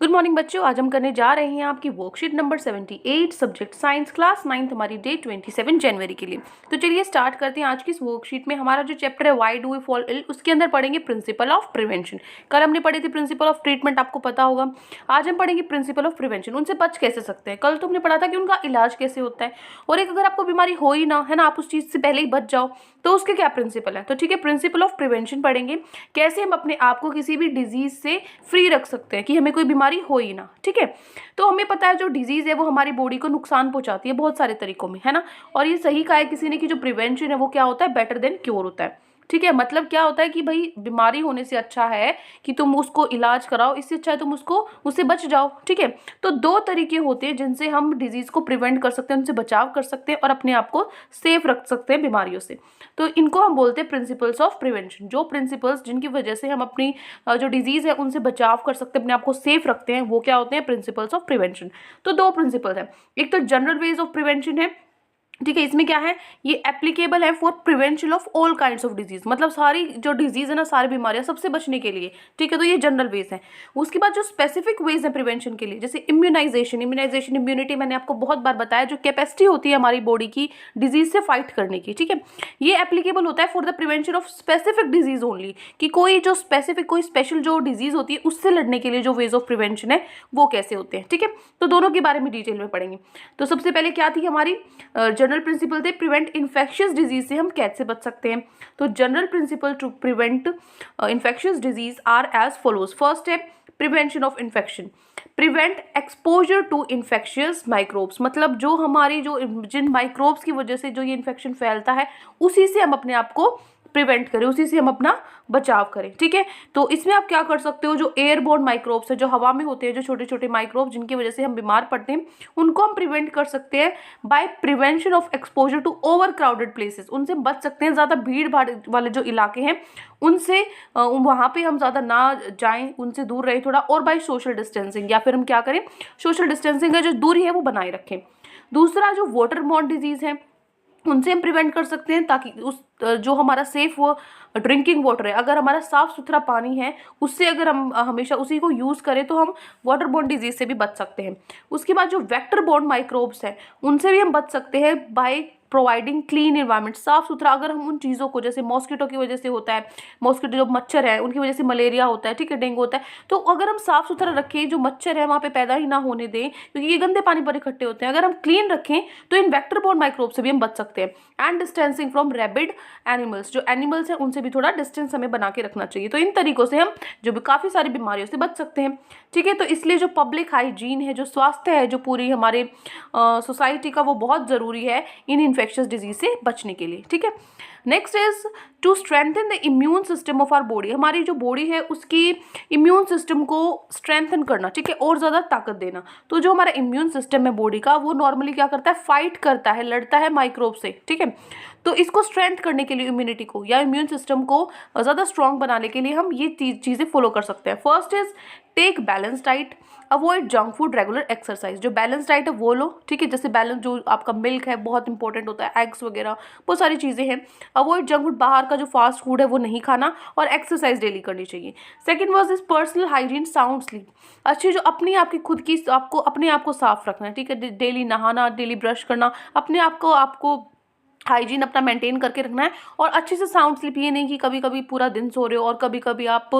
Good morning बच्चों, आज हम करने जा रहे हैं आपकी worksheet number 78 subject science class 9th हमारी डे 27 जनवरी के लिए। तो चलिए स्टार्ट करते हैं। आज की इस वर्कशीट में हमारा जो चैप्टर है why do we fall ill, उसके अंदर पढ़ेंगे प्रिंसिपल ऑफ प्रिवेंशन। कल हमने पढ़ी थी प्रिंसिपल ऑफ ट्रीटमेंट, आपको पता होगा। आज हम पढ़ेंगे प्रिंसिपल ऑफ प्रिवेंशन, उनसे बच कैसे सकते हैं। कल तो हमने पढ़ा था कि उनका इलाज कैसे होता है, और एक अगर आपको बीमारी हो ही ना है ना, आप उस चीज़ से पहले ही बच जाओ, तो उसके क्या प्रिंसिपल है। तो ठीक है, प्रिंसिपल ऑफ प्रिवेंशन पढ़ेंगे, कैसे हम अपने आप को किसी भी डिजीज से फ्री रख सकते हैं कि हमें कोई बीमारी हो ही ना। ठीक है, तो हमें पता है जो डिजीज है वो हमारी बॉडी को नुकसान पहुंचाती है बहुत सारे तरीकों में, है ना। और ये सही कहा है किसी ने कि जो प्रिवेंशन है वो क्या होता है, बेटर देन क्योर होता है। ठीक है, मतलब क्या होता है कि भाई बीमारी होने से अच्छा है कि तुम उसको इलाज कराओ, इससे अच्छा है तुम उससे बच जाओ। ठीक है, तो दो तरीके होते हैं जिनसे हम डिजीज को प्रिवेंट कर सकते हैं, उनसे बचाव कर सकते हैं और अपने आप को सेफ रख सकते हैं बीमारियों से। तो इनको हम बोलते हैं प्रिंसिपल्स ऑफ प्रिवेंशन। जो प्रिंसिपल्स जिनकी वजह से हम अपनी जो डिजीज है उनसे बचाव कर सकते हैं, अपने आप को सेफ रखते हैं, वो क्या होते हैं, प्रिंसिपल्स ऑफ प्रिवेंशन। तो दो प्रिंसिपल्स हैं, एक तो जनरल वेज ऑफ प्रिवेंशन है। ठीक है, इसमें क्या है, ये एप्लीकेबल है for prevention of all kinds of disease, मतलब सारी जो डिजीज है ना, सारी बीमारियां सबसे बचने के लिए। ठीक है, तो ये जनरल वेज है। उसके बाद जो स्पेसिफिक वेज है प्रिवेंशन के लिए, जैसे इम्यूनाइजेशन, इम्यूनिटी मैंने आपको बहुत बार बताया, जो कैपेसिटी होती है हमारी बॉडी की डिजीज से फाइट करने की। ठीक है, ये एप्लीकेबल होता है for the prevention of specific disease only, कि कोई जो स्पेसिफिक कोई स्पेशल जो डिजीज होती है उससे लड़ने के लिए जो वेज ऑफ प्रिवेंशन है वो कैसे होते हैं। ठीक है, तो दोनों के बारे में डिटेल में पढ़ेंगे। तो सबसे पहले क्या थी हमारी जनरल प्रिंसिपल थे, प्रिवेंट इन्फेक्शियस डिजीज से हम कैसे बच सकते हैं। तो general principle to prevent infectious disease are as follows. First है prevention of infection, prevent exposure to infectious microbes, मतलब जो हमारी जो जिन माइक्रोब्स की वजह से जो ये इन्फेक्शन फैलता है उसी से हम अपने आप को प्रिवेंट करें, उसी से हम अपना बचाव करें। ठीक है, तो इसमें आप क्या कर सकते हो, जो एयरबोर्न माइक्रोब्स है, जो हवा में होते हैं, जो छोटे छोटे माइक्रोब्स जिनकी वजह से हम बीमार पड़ते हैं, उनको हम प्रिवेंट कर सकते हैं by prevention of exposure to over crowded places. उनसे बच सकते हैं, ज़्यादा भीड़ भाड़ वाले जो इलाके हैं उनसे वहाँ पे हम ज़्यादा ना जाएं, उनसे दूर रहे थोड़ा। और बाय सोशल डिस्टेंसिंग, या फिर हम क्या करें, सोशल डिस्टेंसिंग है जो दूरी है वो बनाए रखें। दूसरा जो वाटरबॉर्न डिजीज़ है उनसे हम प्रिवेंट कर सकते हैं, ताकि उस जो हमारा सेफ वो ड्रिंकिंग वाटर है, अगर हमारा साफ़ सुथरा पानी है उससे अगर हम हमेशा उसी को यूज़ करें तो हम वाटर बोर्न डिजीज से भी बच सकते हैं। उसके बाद जो वेक्टर बोर्न माइक्रोब्स हैं उनसे भी हम बच सकते हैं बाय प्रोवाइडिंग क्लीन इन्वायरमेंट, साफ सुथरा। अगर हम उन चीज़ों को, जैसे मॉस्किटो की वजह से होता है, मॉस्किटो जो मच्छर है उनकी वजह से मलेरिया होता है, ठीक है, डेंगू होता है, तो अगर हम साफ सुथरा रखें, जो मच्छर है वहाँ पे पैदा ही ना होने दें, क्योंकि ये गंदे पानी पर इकट्ठे होते हैं, अगर हम क्लीन रखें तो इन वेक्टर बोर्न माइक्रोब से भी हम बच सकते हैं। And distancing from rabid animals, जो एनिमल्स हैं उनसे भी थोड़ा डिस्टेंस हमें बना के रखना चाहिए। तो इन तरीकों से हम जो भी काफ़ी सारी बीमारियों से बच सकते हैं। ठीक है, तो इसलिए जो पब्लिक हाइजीन है, जो स्वास्थ्य है, जो पूरी हमारे सोसाइटी का, वो बहुत ज़रूरी है इन इन्फेक्शियस डिजीज से बचने के लिए। ठीक है, next is to strengthen the immune system of our body, हमारी जो बॉडी है उसकी इम्यून सिस्टम को स्ट्रेंथन करना, ठीक है, और ज़्यादा ताकत देना। तो जो हमारा इम्यून सिस्टम है बॉडी का, वो नॉर्मली क्या करता है, फाइट करता है, लड़ता है माइक्रोब से। ठीक है, तो इसको स्ट्रेंथ करने के लिए, इम्यूनिटी को या इम्यून सिस्टम को ज़्यादा स्ट्रॉन्ग बनाने के लिए हम ये चीज़ें फॉलो कर सकते हैं। First is take balance diet, avoid junk food, regular exercise. जो बैलेंस डाइट है वो लो, ठीक है, जैसे बैलेंस जो आपका मिल्क है बहुत इंपॉर्टेंट होता है, एग्स वगैरह बहुत सारी चीज़ें हैं। अवॉइड जंक फूड, बाहर का जो फास्ट फूड है वो नहीं खाना, और एक्सरसाइज डेली करनी चाहिए। Second was is personal hygiene, sound sleep, अच्छी जो अपनी आपकी खुद की, आपको अपने आप को साफ रखना है। ठीक है, डेली नहाना, डेली ब्रश करना, अपने आप को आपको हाइजीन अपना मेंटेन करके रखना है। और अच्छे से साउंड स्लीप, ये नहीं कि कभी कभी पूरा दिन सो रहे हो और कभी कभी आप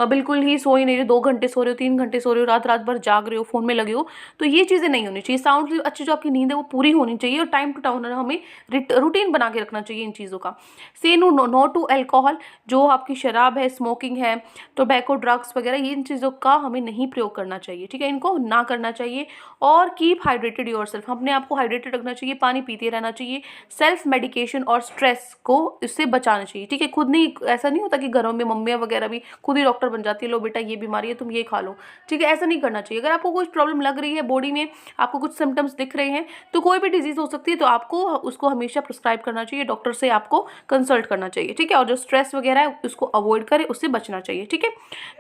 बिल्कुल ही सो ही नहीं रहे, 2 घंटे सो रहे हो, 3 घंटे सो रहे हो, रात रात भर जाग रहे हो, फोन में लगे हो, तो ये चीज़ें नहीं होनी चाहिए। साउंड स्लीप अच्छी, जो आपकी नींद है वो पूरी होनी चाहिए, और टाइम टू टाइम हमें रूटीन बना के रखना चाहिए इन चीज़ों का। से नो टू एल्कोहल, जो आपकी शराब है, स्मोकिंग है, टोबैको, ड्रग्स वगैरह, इन चीज़ों का हमें नहीं प्रयोग करना चाहिए। ठीक है, इनको ना करना चाहिए। और कीप हाइड्रेटेड योरसेल्फ, अपने आप को हाइड्रेटेड रखना चाहिए, पानी पीते रहना चाहिए। सेल्फ मेडिकेशन और स्ट्रेस को इससे बचाना चाहिए। ठीक है, खुद नहीं, ऐसा नहीं होता कि घरों में मम्मियाँ वगैरह भी खुद ही डॉक्टर बन जाती है, लो बेटा ये बीमारी है तुम ये खा लो। ठीक है, ऐसा नहीं करना चाहिए। अगर आपको कुछ प्रॉब्लम लग रही है बॉडी में, आपको कुछ सिम्टम्स दिख रहे हैं, तो कोई भी डिजीज हो सकती है, तो आपको उसको हमेशा प्रिस्क्राइब करना चाहिए, डॉक्टर से आपको कंसल्ट करना चाहिए। ठीक है, और जो स्ट्रेस वगैरह है उसको अवॉइड करें, उससे बचना चाहिए। ठीक है,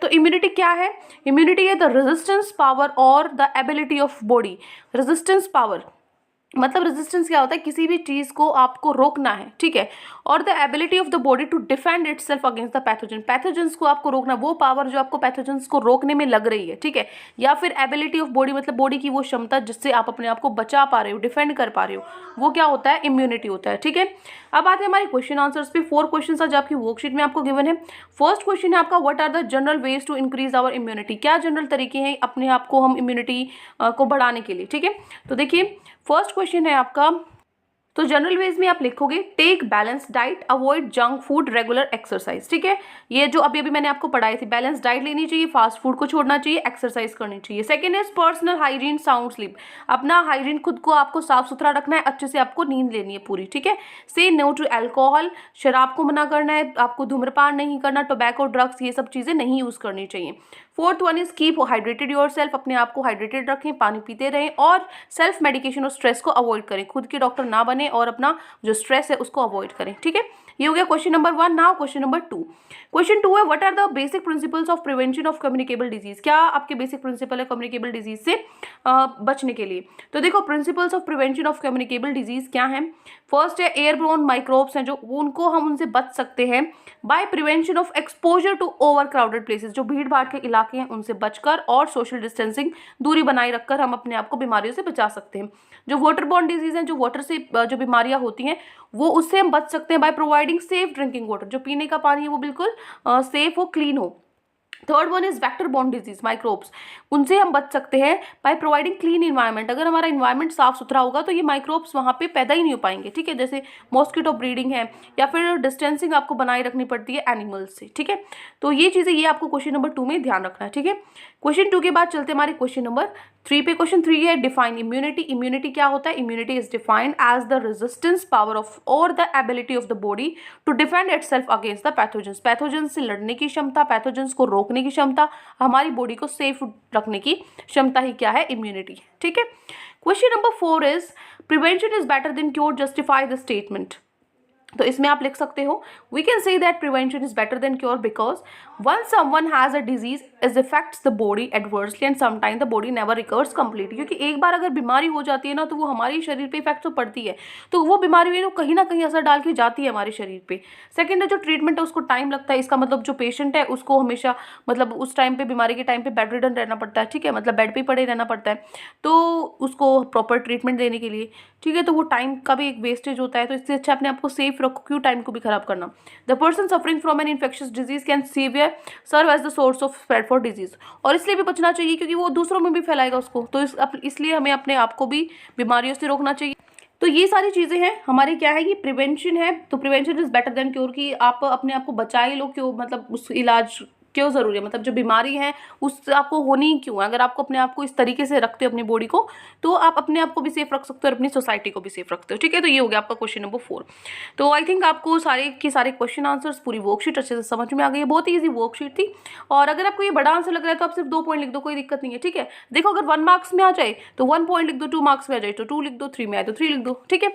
तो इम्यूनिटी क्या है, इम्यूनिटी है द रेजिस्टेंस पावर और the ability of body, resistance power मतलब रेजिस्टेंस क्या होता है, किसी भी चीज़ को आपको रोकना है, ठीक है। और the ability of the body to defend itself against the pathogen, pathogens को आपको रोकना, वो पावर जो आपको पैथोजेंस को रोकने में लग रही है, ठीक है। या फिर एबिलिटी ऑफ बॉडी मतलब बॉडी की वो क्षमता जिससे आप अपने आप को बचा पा रहे हो, डिफेंड कर पा रहे हो, वो क्या होता है, इम्यूनिटी होता है, ठीक है। अब आते हैं हमारे क्वेश्चन आंसर्स पे। 4 क्वेश्चन आज आपकी वर्कशीट में आपको गिवन है। फर्स्ट क्वेश्चन है आपका, what are the general ways to increase our immunity, क्या जनरल तरीके हैं अपने आप को हम इम्यूनिटी को बढ़ाने के लिए, ठीक है। तो देखिए फर्स्ट क्वेश्चन है आपका, तो जनरल वेज में आप लिखोगे take balance diet, avoid junk food, regular exercise, ठीक है। ये जो अभी अभी मैंने आपको पढ़ाई थी, बैलेंस डाइट लेनी चाहिए, फास्ट फूड को छोड़ना चाहिए, एक्सरसाइज करनी चाहिए। Second is personal hygiene, sound sleep, अपना हाइजीन खुद को आपको साफ सुथरा रखना है, अच्छे से आपको नींद लेनी है पूरी, ठीक है। से नो टू अल्कोहल, शराब को मना करना है, आपको धूम्रपान नहीं करना, टोबैको, ड्रग्स, ये सब चीज़ें नहीं यूज़ करनी चाहिए। Fourth one is keep hydrated your self, अपने आप को हाइड्रेटेड रखें, पानी पीते रहें, और सेल्फ मेडिकेशन और स्ट्रेस को अवॉइड करें, खुद के डॉक्टर ना बने और अपना जो स्ट्रेस है उसको अवॉइड करें, ठीक है। ये हो गया question number 1। Now question number 2। Question 2 है, what are the basic principles of prevention of communicable disease, क्या आपके बेसिक प्रिंसिपल है कम्युनिकेबल डिजीज से बचने के लिए। तो देखो principles of prevention of communicable disease क्या है। फर्स्ट है एयरब्रोन माइक्रोब्स हैं जो उनको हम उनसे बच सकते हैं by prevention of exposure to over crowded places, जो भीड़ भाड़ के इलाके हैं उनसे बचकर और सोशल डिस्टेंसिंग, दूरी बनाए रखकर हम अपने आप को बीमारियों से बचा सकते हैं। जो वाटर बॉर्न डिजीज हैं, जो वाटर से जो बीमारियां होती हैं वो उससे हम बच सकते हैं by providing safe drinking water, जो पीने का पानी है वो बिल्कुल सेफ हो, क्लीन हो। Third one is vector borne disease microbes, उनसे हम बच सकते हैं बाय प्रोवाइडिंग क्लीन इन्वायरमेंट, अगर हमारा इन्वायरमेंट साफ सुथरा होगा तो ये माइक्रोब्स वहाँ पे पैदा ही नहीं हो पाएंगे, ठीक है। जैसे मॉस्किटो ब्रीडिंग है, या फिर डिस्टेंसिंग आपको बनाए रखनी पड़ती है एनिमल्स से, ठीक है। तो ये चीज़ें ये आपको क्वेश्चन नंबर 2 में ध्यान रखना है, ठीक है। क्वेश्चन 2 के बाद चलते हमारे क्वेश्चन नंबर 3 पे। क्वेश्चन 3 है डिफाइन इम्यूनिटी, इम्यूनिटी क्या होता है। Immunity is defined as the resistance power of और the ability of the body to defend itself against the pathogens, pathogens से लड़ने की क्षमता, पैथोजेंस को रोकने की क्षमता, हमारी बॉडी को सेफ रखने की क्षमता ही क्या है, इम्यूनिटी, ठीक है। Question number 4 is prevention is better than cure, justify the statement. तो इसमें आप लिख सकते हो we can say that prevention is better than cure because one someone has a disease is effects the body adversely and sometime the body never recovers completely, क्योंकि एक बार अगर बीमारी हो जाती है ना तो वो हमारे शरीर पे इफेक्ट तो पड़ती है, तो वो बीमारी कहीं ना कहीं असर डाल के जाती है हमारे शरीर पे। सेकेंड है जो ट्रीटमेंट है उसको टाइम लगता है, इसका मतलब जो पेशेंट है उसको हमेशा मतलब उस टाइम पे बीमारी के टाइम पे बेड रिडन रहना पड़ता है, ठीक है, मतलब बेड पे पड़े रहना पड़ता है तो उसको प्रॉपर ट्रीटमेंट देने के लिए, ठीक है। तो वो टाइम का भी एक वेस्टेज होता है, तो इससे अच्छा अपने आप को सेफ रखो, क्यों टाइम को भी खराब करना। The person suffering from an infectious disease can severe serve as the source of spread for disease, और इसलिए भी बचना चाहिए क्योंकि वो दूसरों में भी फैलाएगा उसको, तो इसलिए हमें अपने आप को भी बीमारियों से रोकना चाहिए। तो ये सारी चीज़ें हैं हमारे क्या है, ये प्रिवेंशन है, तो prevention is better than cure, कि आप अपने आप को बचाए लो, क्यों मतलब उस इलाज क्यों ज़रूरी है, मतलब जो बीमारी है उससे आपको होनी क्यों है। अगर आपको अपने आप को इस तरीके से रखते हो अपनी बॉडी को, तो आप अपने आप को भी सेफ रख सकते हो और अपनी सोसाइटी को भी सेफ रखते हो, ठीक है। तो ये हो गया आपका क्वेश्चन नंबर 4। तो आई थिंक आपको सारे के सारे क्वेश्चन आंसर्स पूरी वर्कशीट अच्छे से समझ में आ गई है, बहुत ही ईजी वर्कशीट थी। और अगर आपको ये बड़ा आंसर लग रहा है तो आप सिर्फ 2 पॉइंट लिख दो, कोई दिक्कत नहीं है, ठीक है। देखो अगर 1 मार्क्स में आ जाए तो 1 पॉइंट लिख दो, 2 मार्क्स में आ जाए तो 2 लिख दो, 3 में आए तो 3 लिख दो, ठीक है।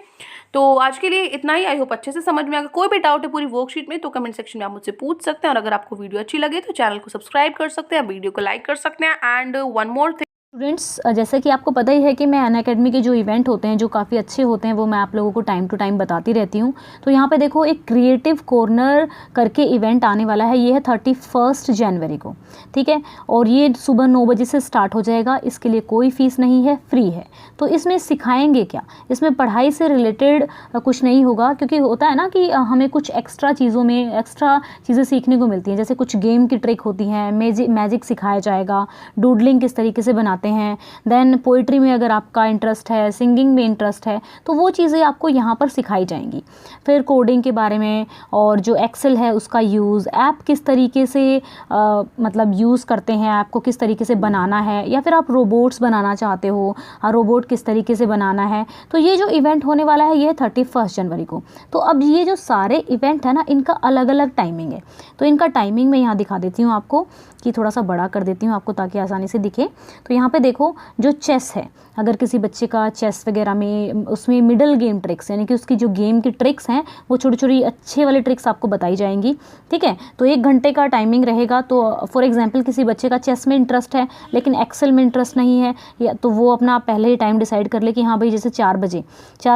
तो आज के लिए इतना ही, आई होप अच्छे से समझ में आ गया। कोई भी डाउट है पूरी वर्कशीट में तो कमेंट सेक्शन में आप मुझसे पूछ सकते हैं, और अगर आपको वीडियो अच्छी लगे तो चैनल को सब्सक्राइब कर सकते हैं, वीडियो को लाइक कर सकते हैं। And one more thing students, जैसा कि आपको पता ही है कि मैं अनअकैडमी के जो इवेंट होते हैं जो काफ़ी अच्छे होते हैं वो मैं आप लोगों को टाइम टू टाइम बताती रहती हूँ। तो यहाँ पे देखो एक क्रिएटिव कॉर्नर करके इवेंट आने वाला है, ये है 31 जनवरी को, ठीक है। और ये सुबह 9 बजे से स्टार्ट हो जाएगा, इसके लिए कोई फ़ीस नहीं है, फ्री है। तो इसमें सिखाएंगे क्या, इसमें पढ़ाई से रिलेटेड कुछ नहीं होगा, क्योंकि होता है ना कि हमें कुछ एक्स्ट्रा चीज़ों में एक्स्ट्रा चीज़ें सीखने को मिलती हैं, जैसे कुछ गेम की ट्रिक होती हैं, मैजिक सिखाया जाएगा, डूडलिंग किस तरीके से बनाते हैं, देन पोइट्री में अगर आपका इंटरेस्ट है, सिंगिंग में इंटरेस्ट है तो वो चीज़ें आपको यहाँ पर सिखाई जाएंगी। फिर कोडिंग के बारे में, और जो एक्सेल है उसका यूज़, ऐप किस तरीके से मतलब यूज़ करते हैं, ऐप को किस तरीके से बनाना है, या फिर आप रोबोट्स बनाना चाहते हो, रोबोट किस तरीके से बनाना है। तो ये जो इवेंट होने वाला है ये 31 जनवरी को। तो अब ये जो सारे इवेंट है ना, इनका अलग अलग टाइमिंग है। तो इनका टाइमिंग मैं यहाँ दिखा देती हूँ आपको, कि थोड़ा सा बड़ा कर देती हूँ आपको ताकि आसानी से दिखे। तो यहाँ पे पे देखो जो चेस है, अगर किसी बच्चे का चेस वगैरह में उसमें मिडल गेम ट्रिक्स यानी कि उसकी जो गेम की ट्रिक्स हैं वो छोटी छोटी अच्छे वाली ट्रिक्स आपको बताई जाएंगी। ठीक है, तो 1 घंटे का टाइमिंग रहेगा। तो फॉर एग्जांपल किसी बच्चे का चेस में इंटरेस्ट है लेकिन एक्सेल में इंटरेस्ट नहीं है, या तो वो अपना पहले ही टाइम डिसाइड कर ले कि हाँ भाई जैसे 4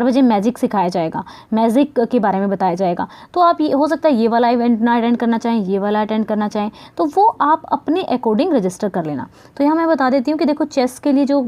बजे मैजिक सिखाया जाएगा, मैजिक के बारे में बताया जाएगा। तो आप ये हो सकता है ये वाला इवेंट ना अटेंड करना चाहें, ये वाला अटेंड करना चाहें, तो वो आप अपने अकॉर्डिंग रजिस्टर कर लेना। तो यहाँ मैं बता देती हूँ कि देखो चेस के लिए जो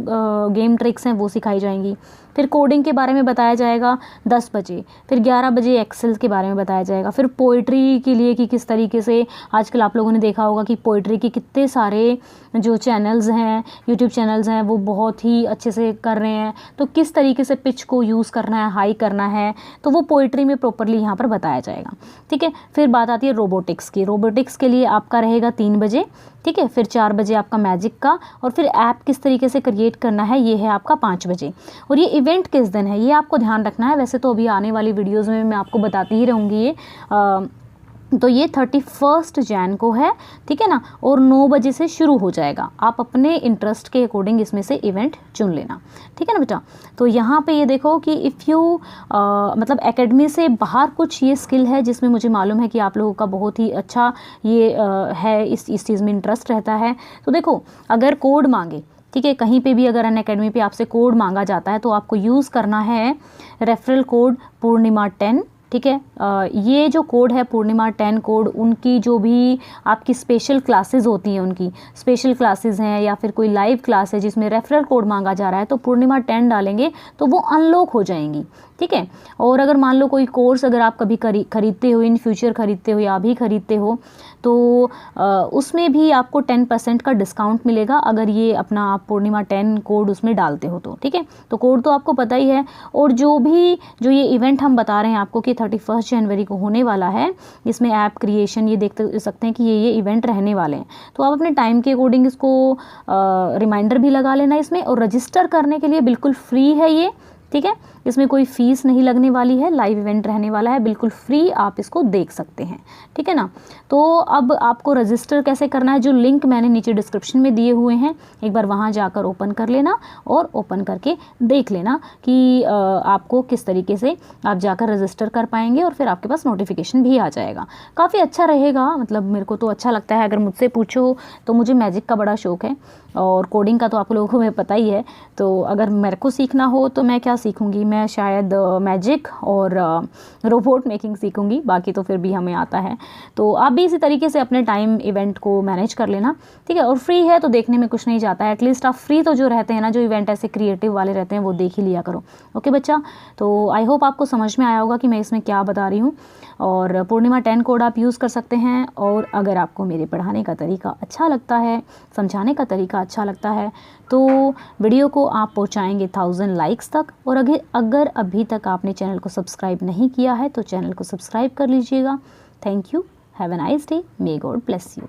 गेम ट्रिक्स हैं वो सिखाई जाएंगी, फिर कोडिंग के बारे में बताया जाएगा 10 बजे, फिर 11 बजे एक्सेल के बारे में बताया जाएगा, फिर पोइट्री के लिए कि किस तरीके से आजकल आप लोगों ने देखा होगा कि पोइट्री के कितने सारे जो चैनल्स हैं, यूट्यूब चैनल्स हैं, वो बहुत ही अच्छे से कर रहे हैं, तो किस तरीके से पिच को यूज़ करना है, हाई करना है, तो वो पोइट्री में प्रॉपरली यहाँ पर बताया जाएगा। ठीक है, फिर बात आती है रोबोटिक्स की। रोबोटिक्स के लिए आपका रहेगा 3 बजे। ठीक है, फिर 4 बजे आपका मैजिक का, और फिर ऐप किस तरीके से क्रिएट करना है ये है आपका 5 बजे। और ये इवेंट किस दिन है ये आपको ध्यान रखना है। वैसे तो अभी आने वाली वीडियोस में मैं आपको बताती ही रहूँगी ये तो ये 31 जैन को है। ठीक है ना, और 9 बजे से शुरू हो जाएगा। आप अपने इंटरेस्ट के अकॉर्डिंग इसमें से इवेंट चुन लेना। ठीक है ना बेटा। तो यहाँ पे ये देखो कि इफ़ यू मतलब एकेडमी से बाहर कुछ ये स्किल है जिसमें मुझे मालूम है कि आप लोगों का बहुत ही अच्छा ये है, इस चीज़ में इंटरेस्ट रहता है। तो देखो अगर कोड मांगे, ठीक है, कहीं पे भी अगर अनअकैडमी पे आपसे कोड मांगा जाता है तो आपको यूज़ करना है रेफरल कोड पूर्णिमा 10। ठीक है, ये जो कोड है पूर्णिमा 10 कोड, उनकी जो भी आपकी स्पेशल क्लासेस होती हैं, उनकी स्पेशल क्लासेस हैं या फिर कोई लाइव क्लास है जिसमें रेफरल कोड मांगा जा रहा है, तो पूर्णिमा 10 डालेंगे तो वो अनलॉक हो जाएंगी। ठीक है, और अगर मान लो कोई कोर्स अगर आप कभी खरीदते हो, इन फ्यूचर खरीदते हो या अभी खरीदते हो, तो उसमें भी आपको 10% का डिस्काउंट मिलेगा अगर ये अपना आप पूर्णिमा 10 कोड उसमें डालते हो तो। ठीक है, तो कोड तो आपको पता ही है। और जो ये इवेंट हम बता रहे हैं आपको कि 31 जनवरी को होने वाला है, इसमें ऐप क्रिएशन ये देख सकते हैं कि ये इवेंट रहने वाले हैं। तो आप अपने टाइम के अकॉर्डिंग इसको रिमाइंडर भी लगा लेना इसमें, और रजिस्टर करने के लिए बिल्कुल फ्री है ये। ठीक है, इसमें कोई फ़ीस नहीं लगने वाली है, लाइव इवेंट रहने वाला है, बिल्कुल फ्री आप इसको देख सकते हैं। ठीक है ना। तो अब आपको रजिस्टर कैसे करना है, जो लिंक मैंने नीचे डिस्क्रिप्शन में दिए हुए हैं, एक बार वहाँ जाकर ओपन कर लेना और ओपन करके देख लेना कि आपको किस तरीके से आप जाकर रजिस्टर कर पाएंगे, और फिर आपके पास नोटिफिकेशन भी आ जाएगा। काफ़ी अच्छा रहेगा, मतलब मेरे को तो अच्छा लगता है। अगर मुझसे पूछो तो मुझे मैजिक का बड़ा शौक़ है, और कोडिंग का तो आप लोगों को मैं पता ही है। तो अगर मेरे को सीखना हो तो मैं क्या सीखूंगी, मैं शायद मैजिक और रोबोट मेकिंग सीखूंगी, बाकी तो फिर भी हमें आता है। तो आप भी इसी तरीके से अपने टाइम इवेंट को मैनेज कर लेना। ठीक है, और फ्री है तो देखने में कुछ नहीं जाता है, एटलीस्ट आप फ्री तो जो रहते हैं ना, जो इवेंट ऐसे क्रिएटिव वाले रहते हैं वो देख ही लिया करो। ओके बच्चा, तो आई होप आपको समझ में आया होगा कि मैं इसमें क्या बता रही हूँ। और पूर्णिमा 10 कोड आप यूज़ कर सकते हैं। और अगर आपको मेरे पढ़ाने का तरीका अच्छा लगता है, समझाने का तरीका अच्छा लगता है, तो वीडियो को आप पहुंचाएंगे 1000 लाइक्स तक। और अगर अभी तक आपने चैनल को सब्सक्राइब नहीं किया है तो चैनल को सब्सक्राइब कर लीजिएगा। Thank you, have a nice day, may God bless you.